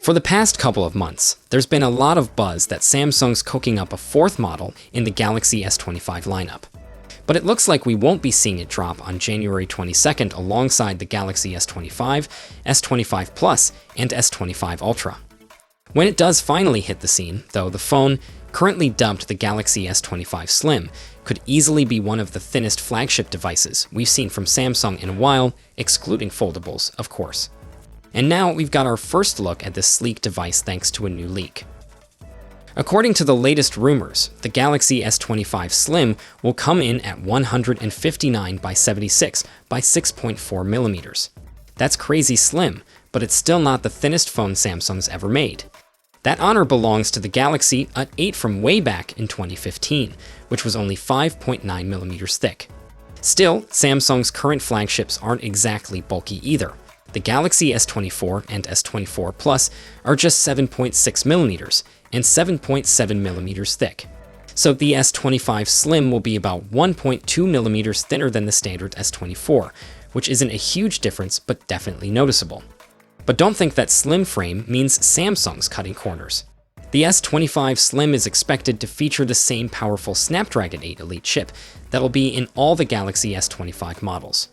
For the past couple of months, there's been a lot of buzz that Samsung's cooking up a fourth model in the Galaxy S25 lineup. But it looks like we won't be seeing it drop on January 22nd alongside the Galaxy S25, S25 Plus, and S25 Ultra. When it does finally hit the scene, though, the phone, currently dubbed the Galaxy S25 Slim, could easily be one of the thinnest flagship devices we've seen from Samsung in a while, excluding foldables, of course. And now we've got our first look at this sleek device thanks to a new leak. According to the latest rumors, the Galaxy S25 Slim will come in at 159 by 76 by 6.4 millimeters. That's crazy slim, but it's still not the thinnest phone Samsung's ever made. That honor belongs to the Galaxy S8 from way back in 2015, which was only 5.9 millimeters thick. Still, Samsung's current flagships aren't exactly bulky either. The Galaxy S24 and S24 Plus are just 7.6 millimeters and 7.7 millimeters thick. So the S25 Slim will be about 1.2 millimeters thinner than the standard S24, which isn't a huge difference, but definitely noticeable. But don't think that slim frame means Samsung's cutting corners. The S25 Slim is expected to feature the same powerful Snapdragon 8 Elite chip that'll be in all the Galaxy S25 models.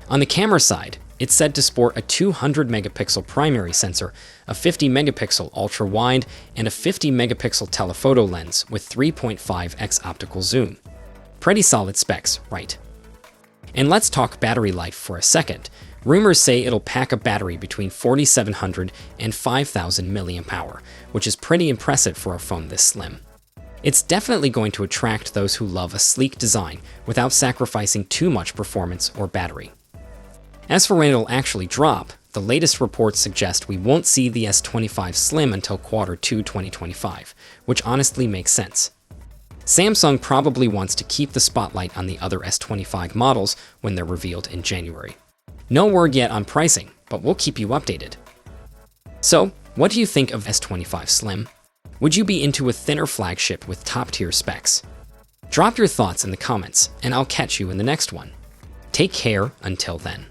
On the camera side, it's said to sport a 200-megapixel primary sensor, a 50-megapixel ultra-wide, and a 50-megapixel telephoto lens with 3.5x optical zoom. Pretty solid specs, right? And let's talk battery life for a second. Rumors say it'll pack a battery between 4,700 and 5,000 mAh, which is pretty impressive for a phone this slim. It's definitely going to attract those who love a sleek design without sacrificing too much performance or battery. As for when it'll actually drop, the latest reports suggest we won't see the S25 Slim until Q2 2025, which honestly makes sense. Samsung probably wants to keep the spotlight on the other S25 models when they're revealed in January. No word yet on pricing, but we'll keep you updated. So, what do you think of S25 Slim? Would you be into a thinner flagship with top-tier specs? Drop your thoughts in the comments, and I'll catch you in the next one. Take care until then.